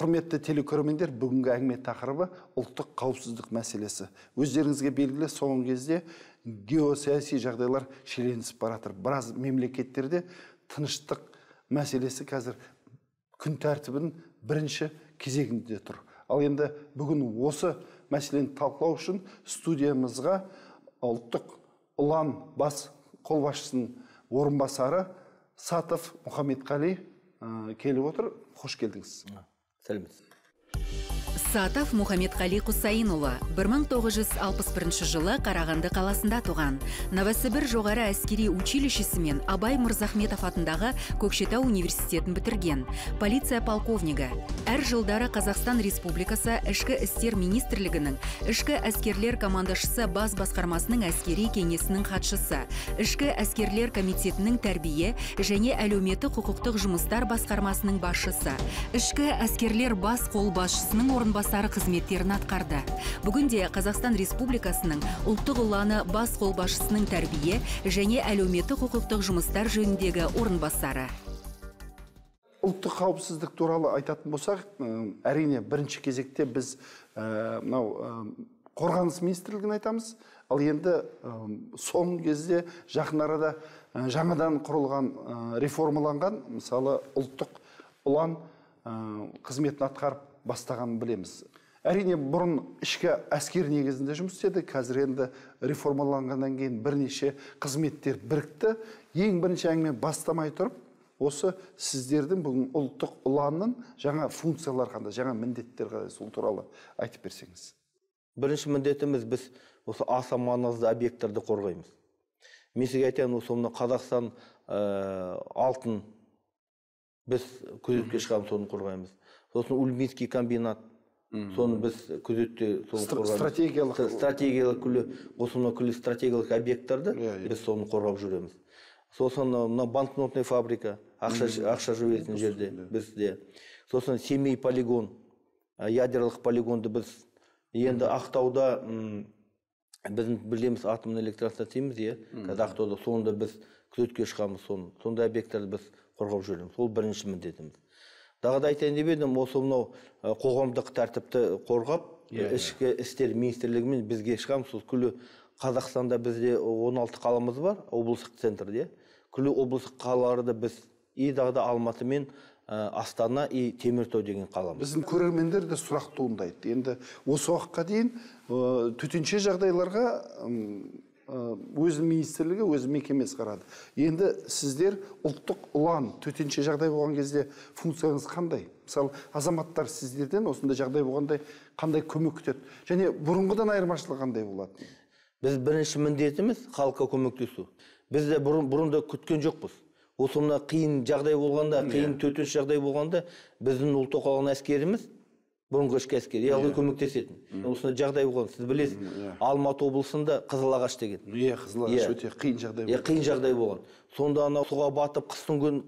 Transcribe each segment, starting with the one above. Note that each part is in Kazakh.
Құрметті телекөрермендер, бүгінгі әңгіме тақырыбы ұлттық қауіпсіздік мәселесі. Өздеріңізге белгілі, соңғы кезде геосаяси жағдайлар шиеленісіп баратыр. Біраз мемлекеттерде тыныштық мәселесі қазір күн тәртібінің бірінші кезегінде тұр. Ал енді бүгін осы мәселені талқылау үшін студиямызға ұлттық ұлан бас қолбасшысының орынбасары Сатов Мұхаммедқали келіп отыр. Қош келдіңіз. Сәлеметсіз. Сатов Мұхаммедқали Құсайынұлы 1961 жылы Қарағанды қаласында туған. Новосібір жоғары әскери училищесі мен Абай Мырзахметов атындағы Көкшетау университетін бітірген. Полиция полковнигі. Әр жылдары Қазақстан Республикасы Ішкі істер министрлігінің Ішкі әскерлер командашысы бас басқармасының әскери кеңесінің хатшысы, Ішкі әскерлер комитетінің тәрбие және әлеуметтік құқықтық жұмыстар басқармасының басшысы, Ішкі әскерлер бас қолбасшысының орынбасары қызметтерін атқарды. Бүгінде Қазақстан Республикасының ұлттық ұланы бас қолбасшысының тәрбие және әлеуметтік құқықтық жұмыстар жөніндегі орынбасары. Ұлттық қауіпсіздік туралы айтатын болсақ, әрине бірінші кезекте біз қорғаныс министрлігін айтамыз. Ал енді соңғы кезде жақын арада жаңадан құрылған, реформаланған, мысалы ұлттық ұлан қызметін атқарып бастағанын білеміз. Әрине бұрын ішкі әскер негізінде жұмыс істеді, қазір енді реформаланғаннан кейін бірнеше қызметтер бірікті. Ең бірінші әңгіме бастамай тұрып, осы сіздердің бүгін ұлттық ұланның жаңа функциялар қандай, жаңа міндеттер қандай, сол туралы айтып берсеңіз. Бірінші міндетіміз біз осы аса маңызды объекттерді қорғаймыз. Мен сізге айтайын, осы Қазақстан алтын біз күзетке шығамыз, соны қорғаймыз. Сосын Ульбинский комбинат, соны біз күзетте стратегиялық стратегиялық объекттерді біз соны қорғап жүреміз. Сосын банкнотный фабрика, ақша жіберетін жерде бізде. Сосын Семей полигон, ядерлық полигонды біз енді Ақтауда біздің білеміз атомный электростанциямыз, қазір Ақтауда сонда біз күзетке шығамыз, сондай объекттерді біз қорғап жүреміз. Ол бірінші міндетіміз. Дағыда айтайын деп едім, осы қоғамдық тәртіпті қорғап, ішкі істер министрлігімен бізге шығамыз. Күлі Қазақстанда бізде 16 қаламыз бар, облыстық центрде. Күлі облыстық қалаларда біз дағыда Алматы мен Астана Теміртау деген қаламыз. Біздің көрермендер де сұрақ туындайды. Енді осы уақытқа дейін төтенше жағдайларға өзі министрлігі, өзі мекемесі қарады. Енді сіздер ұлттық ұлан төтенше жағдай болған кезде функцияңыз қандай? Мысалы, азаматтар сіздерден осындай жағдай болғандай қандай көмек күтеді? Және бұрынғыдан айырмашылығы қандай болады? Біз бірінші міндетіміз халыққа көмектесу. Біз де бұрында күткен жоқпыз. Осы қиын жағдай болғанда, қиын төтенше жағдай болғанда, біздің ұлттық ұлан әскеріміз бұрынғы ішкі әскер, көмектесетін. Осындай жағдай болған, сіз білесіз, Алматы облысында Қызылағаш деген. Қызылағаш өте қиын жағдай болған. Қиын жағдай болған. Сонда суға батып, қыстың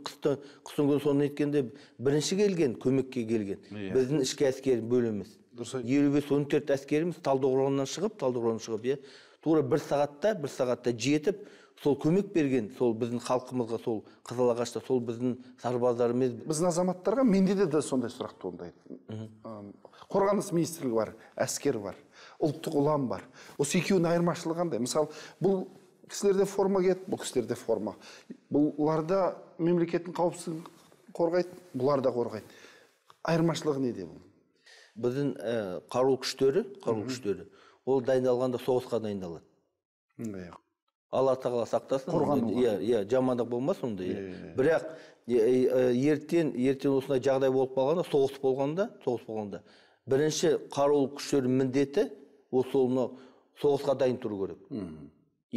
күн соны еткенде бірінші келген, көмекке келген. Біздің ішкі әскер бөліміз. 25-14 әскеріміз Талдықорғаннан шығып, тура бір сағатта жетіп, сол көмек берген, сол біздің халқымызға, сол Қызылағашта, сол біздің сарбаздарымыз. Біздің азаматтарға менде де сондай сұрақ туындайды. Қорғаныс министрлігі бар, әскер бар, ұлттық ұлан бар. Осы екеуінің айырмашылығы қандай? Мысалы, бұл кісілерде форма киеді, бұл кісілерде форма. Бұларда мемлекеттің қауіпсіздігін қорғайды, бұлар да қорғайды. Айырмашылығы неде бұл? Біздің қарулы күштері, ол дайындалғанда соғысқа дайындалады. Алла тағала сақтасын, жамандық болмас онда. Бірақ ертең осындай жағдай болып қалғанда, соғыс болғанда, бірінші қарулы күштер міндеті соғысқа дайын тұру керек.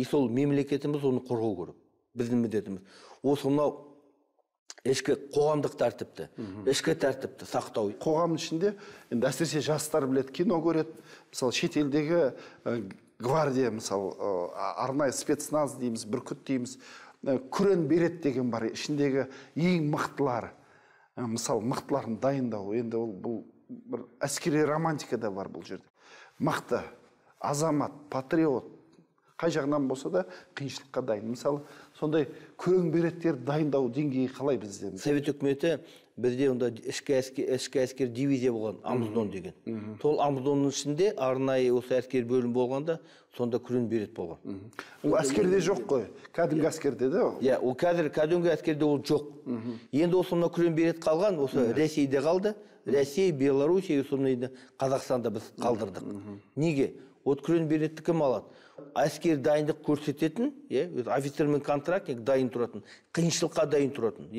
Сол мемлекетіміз оны қорғау керек. Біздің міндетіміз. Осы ішкі қоғамдық тәртіпті сақтау. Қоғамның ішінде, әсіресе жастар біледі, кино көреді. Мысалы, шетелдегі гвардия, мысалы, арнайы спецназ дейміз, бүркіт дейміз, күрен берет деген бар. Ішіндегі ең мықтылары, мысалы, мықтыларын дайындау. Енді бұл бір әскери романтика да бар бұл жерде. Мықты, азамат, патриот, қай жағынан болса да қиыншылыққа дайын. Мысалы, сондай күрең береттерді дайындау деңгейі қалай бізде? Совет үкіметі бізде онда ішкі әскер дивизия болған, Амздон деген. Сол Амздонның ішінде арнайы осы әскер бөлім болғанда, сонда күрең берет болған. Ол әскерде жоқ қой, кәдімгі әскерде де ол. Иә, ол кәдімгі әскерде ол жоқ. Енді осы мына күрең берет қалған, осы Ресейде қалды. Ресей, Белоруссия, Қазақстанда біз қалдырдық. Неге? От күрең беретті кім алады? Әскер дайындық көрсететін, офицер мен контрактник дайын тұратын, қиыншылыққа дайын тұратын,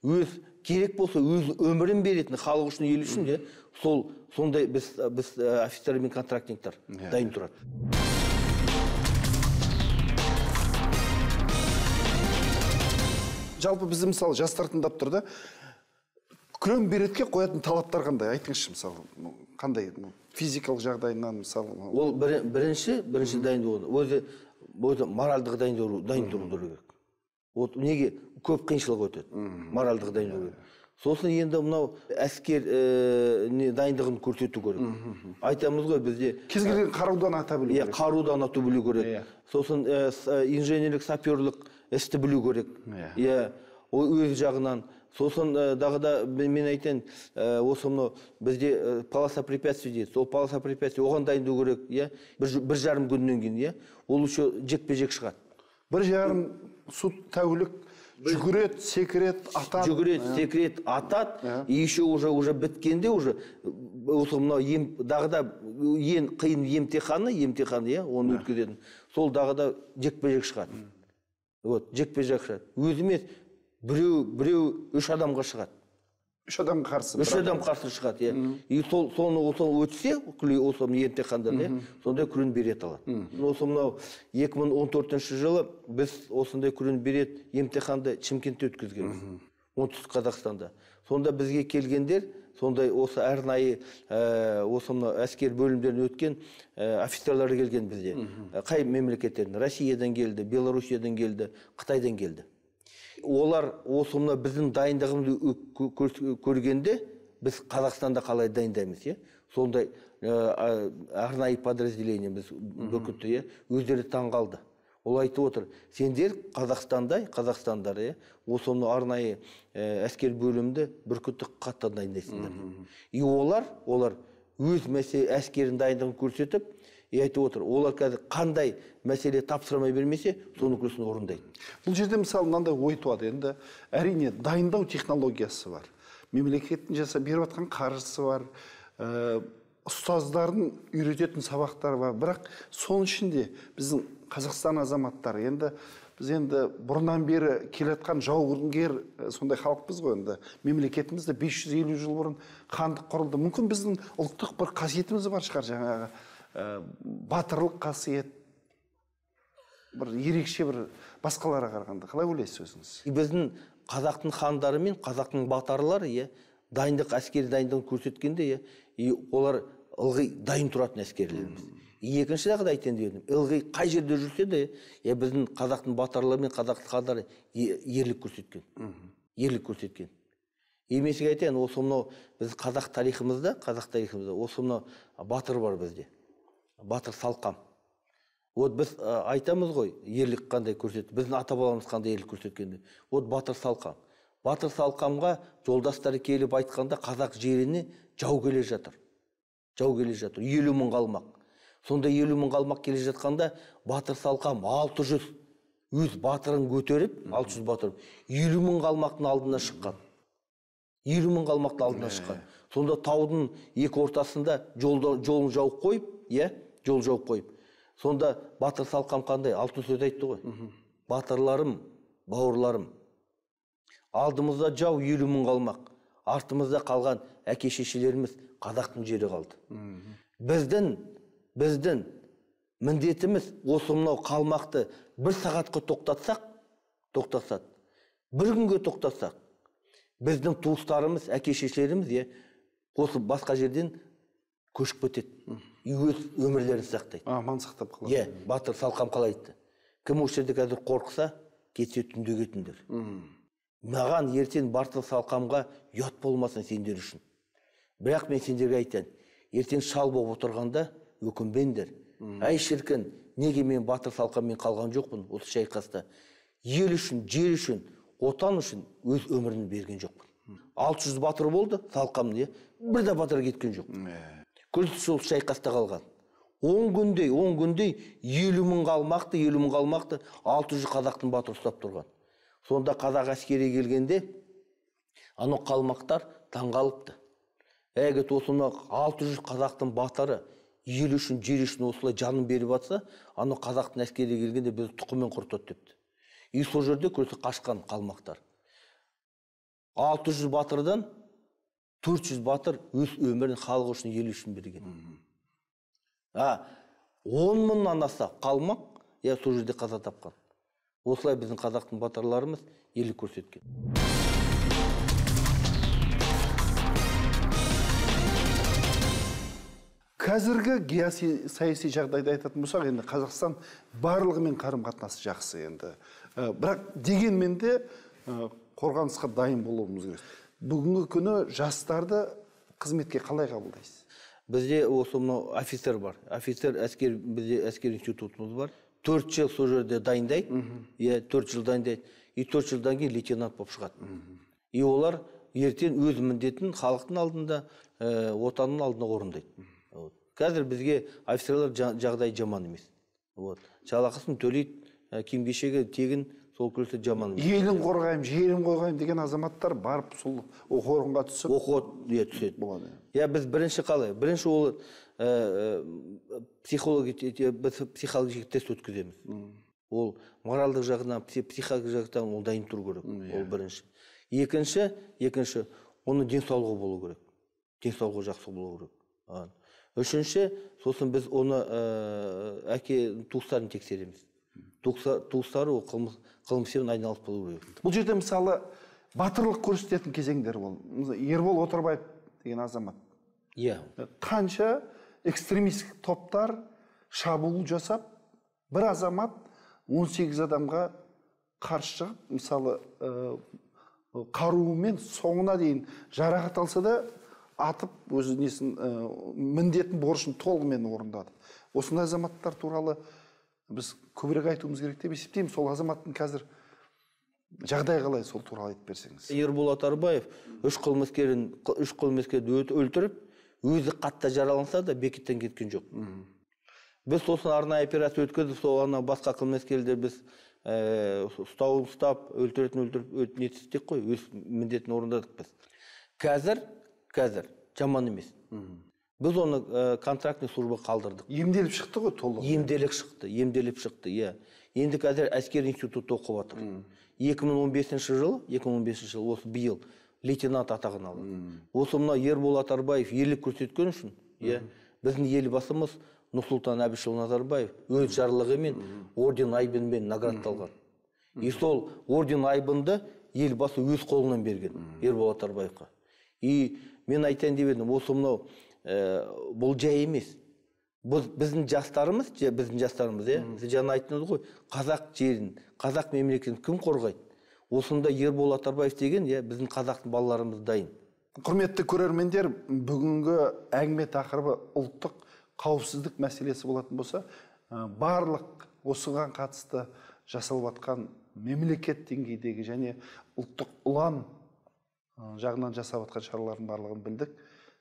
өз керек болса өз өмірін беретін, халық үшін, ел үшін, сондай біз офицер мен контрактниктар дайын тұрады. Жалпы бізді мысалы жастар тыңдап тұрды. Күрең беретке қоятын талаптар қандай? Айтыңызшы, мысалы, қандай? Физикалық жағдайынан, мысалы. Ол бірінші дайын болған. Өзі моральдық дайын тұру керек. Вот неге көп қиыншылық өтеді, моральдық дайын тұру керек. Сосын енді мынау әскер дайындығын көрсету керек. Айтамыз ғой бізде. Кез келген қарудан ата білу керек. Қарудан ату білу керек. Сосын инженерлік саперлік істі білу керек. Ол өз жағынан. Сосын дағыда мен айтайын, осы мынау бізде полоса препятствий дейді. Сол полоса препятствий оған дайындау керек, бір жарым күннен кейін, ол еще жекпе-жек шығады. Бір жарым тәулік жүгірет, секірет, атат. Жүгірет, секірет, атат. И еще уже біткенде уже осы мынау дағыда ең қиын емтиханы, оны өткізетін. Сол дағыда жекпе-жек шығады. Жекпе-жек шығады. Өзі емес, біреу 3 адамға шығады. 3 адамға қарсы. 3 адам қарсы шығады, И соны өтсе, осы емтихандар, сондай күрең берет алады. Осы мынау 2014 жылы біз осындай күрең берет емтиханды Шымкентте өткізгенбіз. Оңтүстік Қазақстанда. Сонда бізге келгендер, сондай осы арнайы осы әскер бөлімдерінен өткен офицерлар келген бізде. Қай мемлекеттерден? Россиядан келді, Белоруссиядан келді, Қытайдан келді. Олар осы біздің дайындығымызды көргенде, біз Қазақстанда қалай дайындаймыз, сондай арнайы подразделение біз бүркітті, өздері таңғалды. Ол айтып отыр, сендер Қазақстандар, осы арнайы әскер бөлімді бүркітті қатты дайындайсыңдар. И олар өз әскерін дайындығын көрсетіп, айтып отыр, олар қазір қандай мәселе тапсырмай бермесе, соны күресін орындайды. Бұл жерде мысалы мынандай ой туады, енді әрине дайындау технологиясы бар. Мемлекеттің жасап беріп жатқан қаржысы бар, ұстаздардың үйрететін сабақтары бар. Бірақ соның ішінде біздің Қазақстан азаматтары біз бұрыннан бері келатқан жауынгер сондай халықпыз ғой, енді мемлекетімізде 550 жыл бұрын хандық құрылды. Мүмкін біздің ұлттық бір қасиетіміз бар шығар, жаңағы батырлық қасиет, бір ерекше бір басқаларға қарағанда. Қалай ойлайсыз өзіңіз? Біздің қазақтың хандары мен қазақтың батырлары дайындық, әскери дайындығын көрсеткенде, олар ылғи дайын тұратын әскерлеріміз. Екінші жағдай айтайын дедім, ылғи қай жерде жүрсе де, біздің қазақтың батырлары мен қазақтың хандары ерлік көрсеткен. Емесіге айтайын, осы мынау біз қазақ тарихымызда, осы мынау батыр бар бізде. Батыр Салқам. Біз айтамыз ғой, ерлік қандай көрсетті. Біздің ата-бабамыз қандай ерлік көрсеткенде. Батыр Салқам. Батыр Салқамға жолдастары келіп айтқанда, қазақ жеріне жау келе жатыр. 50 мың қалмақ. Сонда 50 мың қалмақ келе жатқанда, Батыр Салқам 600 өз батырын көтеріп, 600 батыр 50 мың қалмақтың алдына шыққан. 50 мың қалмақтың алдына шыққан. Сонда таудың екі ортасында жолын жауып қойып, сонда Батыр Салқам қандай алтын сөз айтты ғой. Батырларым, бауырларым, алдымызда жау 50 мың қалмақ, артымызда қалған әке-шешелеріміз қазақтың жері қалды. Біздің міндетіміз осы мынау қалмақты бір сағатқа тоқтатсақ, бір күнге тоқтатсақ, біздің туыстарымыз, әке-шешелеріміз осы басқа жерден көшіп кетеді. Өз өмірлерін сақтайды. Аман сақтап қалады. Батыр Салқам қалай айтты. Кім осы жерде қазір қорқса, кетсе түнде кетіңдер. Маған ертең Батыр Салқамға ұят болмасын сендер үшін. Бірақ мен сендерге айтайын, ертең шал болып отырғанда өкінбеңдер. Әй шіркін, неге мен батыр салқанмен қалған жоқпын осы шайқаста? Ел үшін, жер үшін, отан үшін өз өмірін берген жоқпын. 600 батыр болды, салқамын, бір де батыр кеткен жоқ. Күлсіз сол шайқаста қалған. 10 күндей 50 мың қалмақты 600 қазақтың батыр ұстап тұрған. Сонда қазақ әскери келгенде, аны қалмақтар таңғалыпты. Әгет осыны 600 қазақтың батыры ел үшін, жер үшін осылай жанын беріп атса, аны қазақтың әскери келгенде біз тұқыммен құртады депті. И сол жерде көрсе қашқан қалмақтар. 600 батырдан 400 батыр өз өмірін халық үшін, ел үшін берген. 10 мыңнан аса қалмақ, сол жерде қаза тапқан. Осылай біздің қазақтың батырларымыз ерлік көрсеткен. Қазіргі геосаяси жағдайды айтатын болсақ, енді Қазақстан барлығымен қарым-қатынасы жақсы енді. Бірақ дегенмен де қорғанысқа дайын болуымыз керек. Бүгінгі күні жастарды қызметке қалай қабылдайсыз? Бізде осы офицер бар. Офицер бізде әскер институтымыз бар. 4 жыл сол жерде дайындайды. 4 жыл дайындайды. И 4 жылдан кейін лейтенант болып шығады. И олар ертең өз міндетін халықтың алдында, отанның алдында орындайды. Қазір бізге офицерлер жағдай жаман емес. Жалақысын төлейді, киім-кешегі тегін, сол күресі жаман емес. Елін қорғаймын, жерін қорғаймын деген азаматтар барып сол оқу орынға түсіп түседі. Біз бірінші қалай? Бірінші ол психологик тест өткіземіз. Ол моральдық жағынан, психологик жағынан ол дайын тұру керек. Ол бірінші. Екінші, оның денсаулығы болу керек. Денсаулығы жақсы болу керек. Үшінші, сосын біз оны әке туыстарын тексереміз. Туыстары ол қылмыспен айналысып болу керек. Бұл жерде мысалы батырлық көрсететін кезеңдер бол. Ербол Отырбаев деген азамат. Қанша экстремистік топтар шабуыл жасап, бір азамат 18 адамға қарсы шығып, мысалы қаруымен соңына дейін жарақат алса да атып өз міндетін борышын толығымен орындады. Осындай азаматтар туралы біз көбірек айтуымыз керек деп есептеймін. Сол азаматтың қазір жағдай қалай, сол туралы айтып берсеңіз. Ербол Отырбаев 3 қылмыскерді өлтіріп, өзі қатты жараланса да бекеттен кеткен жоқ. Біз сосын арнайы операция өткізіп, сол басқа қылмыскерлерді біз ұстап, өлтіріп нетістік қой, өз міндетін орындадық біз. Қазір жаман емес. Біз оны контрактный служба қалдырдық. Емделіп шықты ғой толық? Емделіп шықты. Енді қазір әскер институты оқып жатыр. 2015 жыл, осы биыл лейтенант атағын алды. Осы мына Ербол Отырбаев ерлік көрсеткен үшін, біздің елбасымыз Нұрсұлтан Әбішұлы Назарбаев өз жарлығымен орден айбынмен наградталған. И сол орден айбынды елбасы өз қолынан берген Ербол Отырбаевқа. И мен айтайын деп едім, осы мынау бұл жай емес. Біздің жастарымыз, сіз жаңа айттыңыз ғой, қазақ жерін, қазақ мемлекетін кім қорғайды? Осында Ербол Отырбаев деген, біздің қазақтың балаларымыз дайын. Құрметті көрермендер, бүгінгі әңгіме тақырыбы ұлттық қауіпсіздік мәселесі болатын болса, барлық осыған қатысты жасалып жатқан мемлекет деңгейдегі және ұлттық ұлан жағынан жасап жатқан шаралардың барлығын білдік.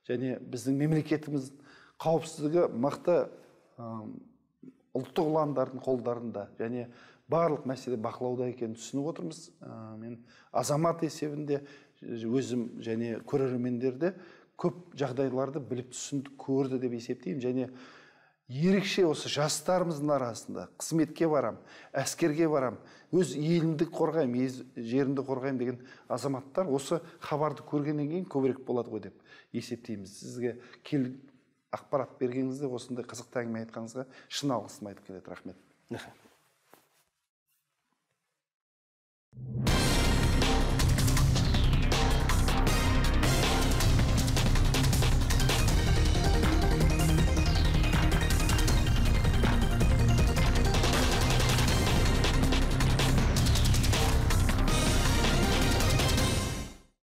Және біздің мемлекетіміз қауіпсіздігі мықты ұлттық ұландардың қолдарында және барлық мәселе бақылауда екенін түсініп отырмыз. Мен азамат есебінде өзім және көрермендерде көп жағдайларды біліп түсінді, көрді деп есептеймін. Және ерекше осы жастарымыздың арасында қызметке барам, әскерге барам, өз елімді қорғайым, жерімді қорғайым деген азаматтар осы хабарды көргеннен кейін көбірек болады ғой деп есептейміз. Сізге ақпарат бергеніңізде, осындай қызықты әңгіме айтқаныңызға шын алғысым айтып келеді. Рахмет.